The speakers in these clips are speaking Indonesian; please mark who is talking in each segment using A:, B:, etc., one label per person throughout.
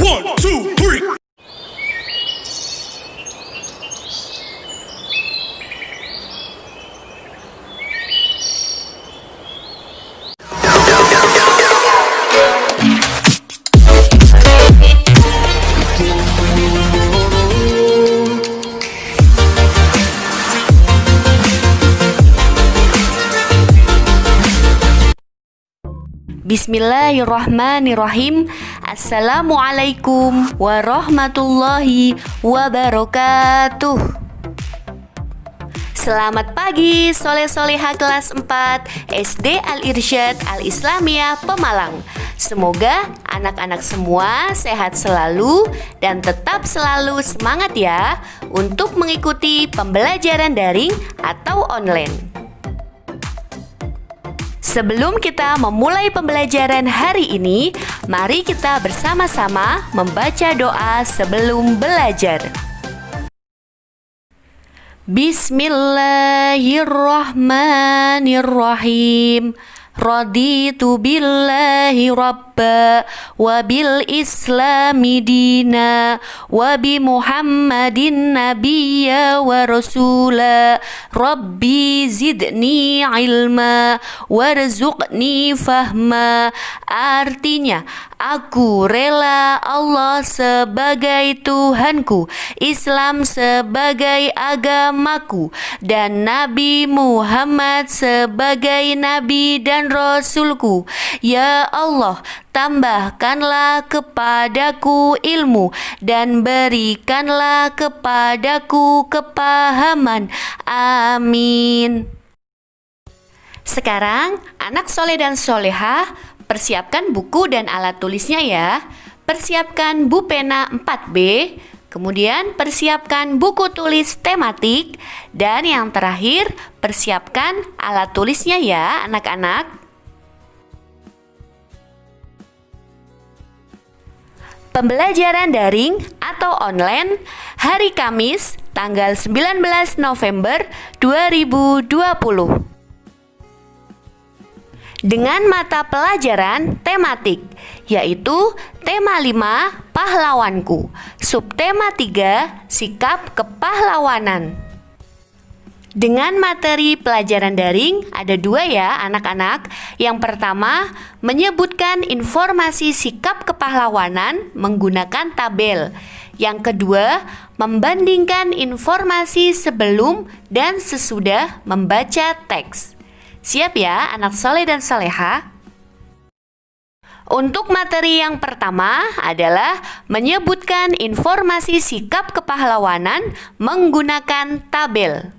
A: 1, 2, 3.
B: Bismillahirrahmanirrahim. Assalamualaikum warahmatullahi wabarakatuh. Selamat pagi soleh-soleha kelas 4 SD Al-Irsyad Al-Islamiyah Pemalang. Semoga anak-anak semua sehat selalu dan tetap selalu semangat ya untuk mengikuti pembelajaran daring atau online. Sebelum kita memulai pembelajaran hari ini, mari kita bersama-sama membaca doa sebelum belajar. Bismillahirrahmanirrahim. Raditu billahi rabba wa bil islami dina wa bi muhammadin nabiyya wa rasula rabbi zidni ilma warzuqni fahma. Artinya, aku rela Allah sebagai Tuhanku, Islam sebagai agamaku, dan Nabi Muhammad sebagai Nabi dan Rasulku. Ya Allah, tambahkanlah kepadaku ilmu dan berikanlah kepadaku kepahaman. Amin. Sekarang, anak soleh dan solehah, persiapkan buku dan alat tulisnya ya. Persiapkan bu pena 4B, kemudian persiapkan buku tulis tematik, dan yang terakhir, persiapkan alat tulisnya ya anak-anak. Pembelajaran daring atau online hari Kamis tanggal 19 November 2020. Dengan mata pelajaran tematik, yaitu tema 5 pahlawanku, subtema 3 sikap kepahlawanan. Dengan materi pelajaran daring ada 2 ya anak-anak. Yang pertama, menyebutkan informasi sikap kepahlawanan menggunakan tabel. Yang kedua, membandingkan informasi sebelum dan sesudah membaca teks. Siap ya anak soleh dan soleha? Untuk materi yang pertama adalah menyebutkan informasi sikap kepahlawanan menggunakan tabel.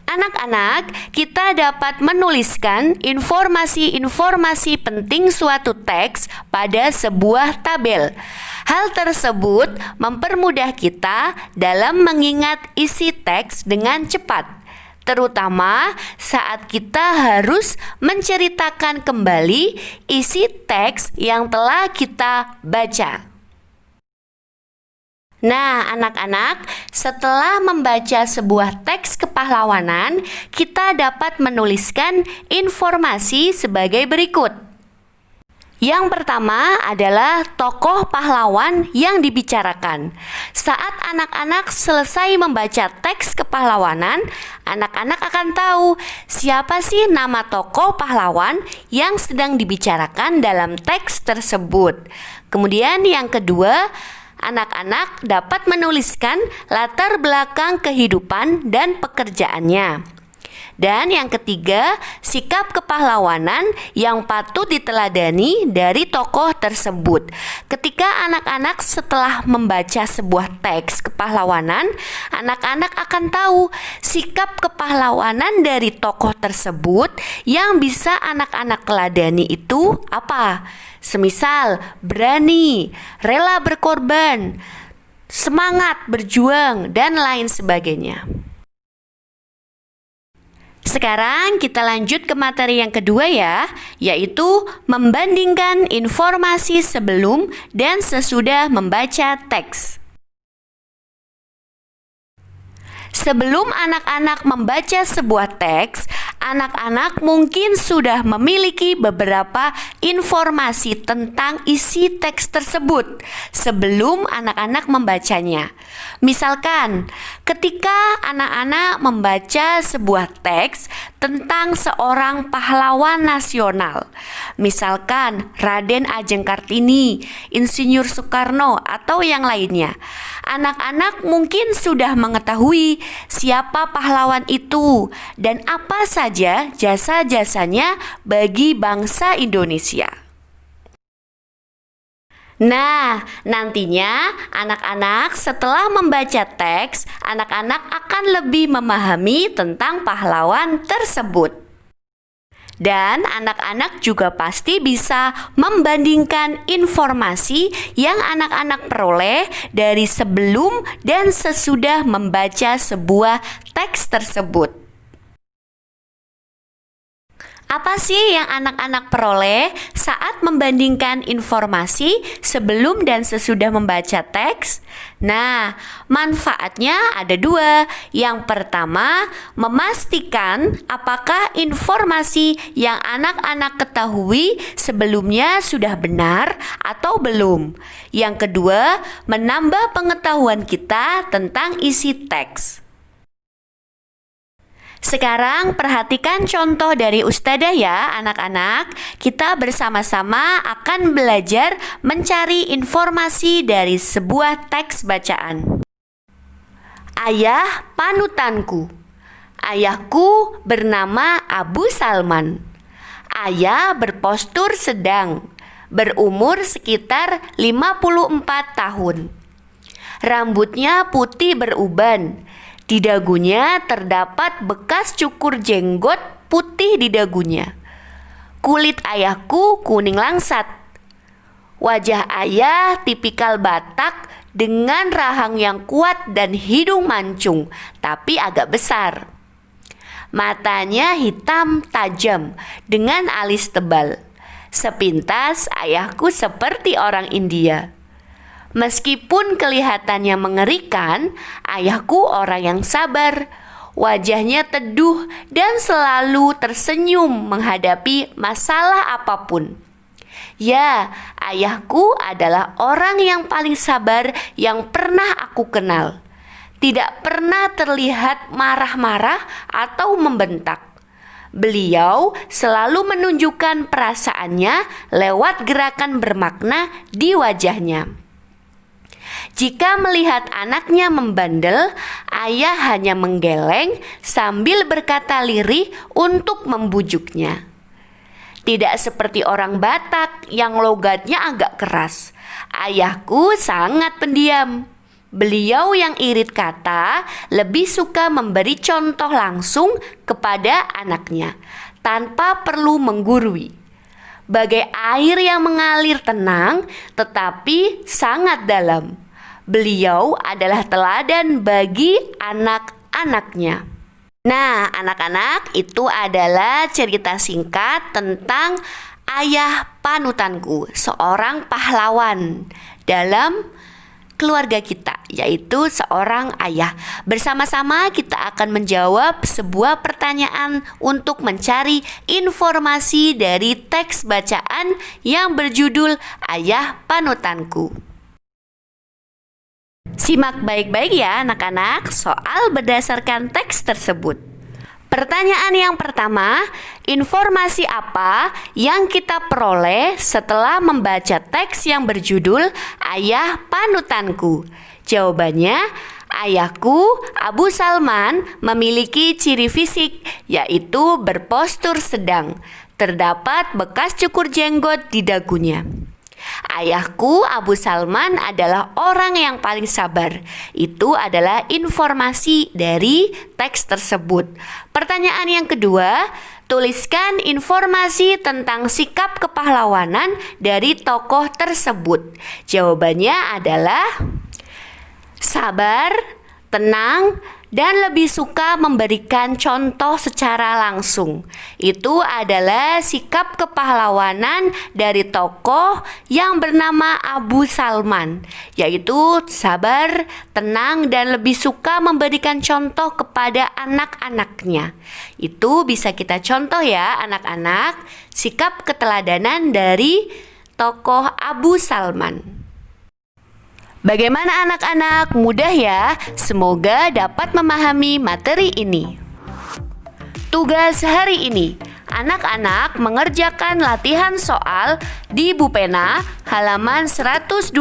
B: Anak-anak, kita dapat menuliskan informasi-informasi penting suatu teks pada sebuah tabel. Hal tersebut mempermudah kita dalam mengingat isi teks dengan cepat, terutama saat kita harus menceritakan kembali isi teks yang telah kita baca. Nah, anak-anak, setelah membaca sebuah teks kepahlawanan, kita dapat menuliskan informasi sebagai berikut. Yang pertama adalah tokoh pahlawan yang dibicarakan. Saat anak-anak selesai membaca teks kepahlawanan, anak-anak akan tahu siapa sih nama tokoh pahlawan yang sedang dibicarakan dalam teks tersebut. Kemudian yang kedua, anak-anak dapat menuliskan latar belakang kehidupan dan pekerjaannya. Dan yang ketiga, sikap kepahlawanan yang patut diteladani dari tokoh tersebut. Ketika anak-anak setelah membaca sebuah teks kepahlawanan, anak-anak akan tahu sikap kepahlawanan dari tokoh tersebut yang bisa anak-anak teladani itu apa. Semisal berani, rela berkorban, semangat berjuang, dan lain sebagainya. Sekarang kita lanjut ke materi yang kedua ya, yaitu membandingkan informasi sebelum dan sesudah membaca teks. Sebelum anak-anak membaca sebuah teks, anak-anak mungkin sudah memiliki beberapa informasi tentang isi teks tersebut sebelum anak-anak membacanya. Misalkan, ketika anak-anak membaca sebuah teks tentang seorang pahlawan nasional, misalkan Raden Ajeng Kartini, Insinyur Soekarno, atau yang lainnya, anak-anak mungkin sudah mengetahui siapa pahlawan itu dan apa saja jasa-jasanya bagi bangsa Indonesia. Nah, nantinya anak-anak setelah membaca teks, anak-anak akan lebih memahami tentang pahlawan tersebut. Dan anak-anak juga pasti bisa membandingkan informasi yang anak-anak peroleh dari sebelum dan sesudah membaca sebuah teks tersebut. Apa sih yang anak-anak peroleh saat membandingkan informasi sebelum dan sesudah membaca teks? Nah, manfaatnya ada dua. Yang pertama, memastikan apakah informasi yang anak-anak ketahui sebelumnya sudah benar atau belum. Yang kedua, menambah pengetahuan kita tentang isi teks. Sekarang perhatikan contoh dari Ustadzah ya anak-anak. Kita bersama-sama akan belajar mencari informasi dari sebuah teks bacaan. Ayah panutanku. Ayahku bernama Abu Salman. Ayah berpostur sedang, berumur sekitar 54 tahun. Rambutnya putih beruban. Di dagunya terdapat bekas cukur jenggot putih di dagunya. Kulit ayahku kuning langsat. Wajah ayah tipikal Batak dengan rahang yang kuat dan hidung mancung, tapi agak besar. Matanya hitam tajam dengan alis tebal. Sepintas ayahku seperti orang India. Meskipun kelihatannya mengerikan, ayahku orang yang sabar. Wajahnya teduh dan selalu tersenyum menghadapi masalah apapun. Ya, ayahku adalah orang yang paling sabar yang pernah aku kenal. Tidak pernah terlihat marah-marah atau membentak. Beliau selalu menunjukkan perasaannya lewat gerakan bermakna di wajahnya. Jika melihat anaknya membandel, ayah hanya menggeleng sambil berkata lirih untuk membujuknya. Tidak seperti orang Batak yang logatnya agak keras. Ayahku sangat pendiam. Beliau yang irit kata lebih suka memberi contoh langsung kepada anaknya tanpa perlu menggurui. Bagai air yang mengalir tenang tetapi sangat dalam. Beliau adalah teladan bagi anak-anaknya. Nah, anak-anak, itu adalah cerita singkat tentang ayah panutanku, seorang pahlawan dalam keluarga kita, yaitu seorang ayah. Bersama-sama kita akan menjawab sebuah pertanyaan untuk mencari informasi dari teks bacaan yang berjudul Ayah Panutanku. Simak baik-baik ya anak-anak soal berdasarkan teks tersebut. Pertanyaan yang pertama, informasi apa yang kita peroleh setelah membaca teks yang berjudul Ayah Panutanku? Jawabannya, ayahku Abu Salman memiliki ciri fisik yaitu berpostur sedang. Terdapat bekas cukur jenggot di dagunya. Ayahku Abu Salman adalah orang yang paling sabar. Itu adalah informasi dari teks tersebut. Pertanyaan yang kedua, tuliskan informasi tentang sikap kepahlawanan dari tokoh tersebut. Jawabannya adalah sabar, tenang, dan lebih suka memberikan contoh secara langsung. Itu adalah sikap kepahlawanan dari tokoh yang bernama Abu Salman, yaitu sabar, tenang, dan lebih suka memberikan contoh kepada anak-anaknya. Itu bisa kita contoh ya anak-anak, sikap keteladanan dari tokoh Abu Salman. Bagaimana anak-anak? Mudah ya? Semoga dapat memahami materi ini. Tugas hari ini, anak-anak mengerjakan latihan soal di buku pena halaman 128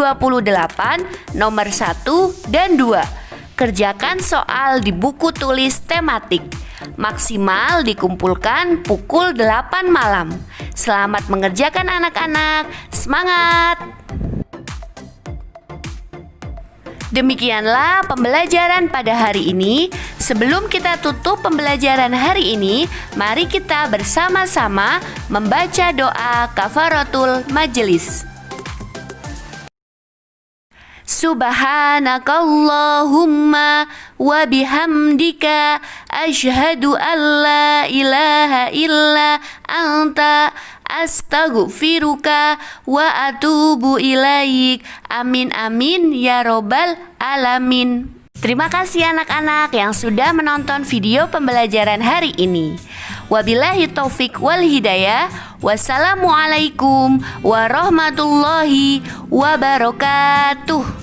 B: nomor 1 dan 2. Kerjakan soal di buku tulis tematik. Maksimal dikumpulkan pukul 8 malam. Selamat mengerjakan anak-anak. Semangat! Demikianlah pembelajaran pada hari ini. Sebelum kita tutup pembelajaran hari ini, mari kita bersama-sama membaca doa kafaratul majelis. Subhanakallahumma wa bihamdika asyhadu an la ilaha illa anta astaghfiruka wa atubu ilaik. Amin amin ya robbal alamin. Terima kasih anak-anak yang sudah menonton video pembelajaran hari ini. Wabillahi taufik wal hidayah. Wassalamualaikum warahmatullahi wabarakatuh.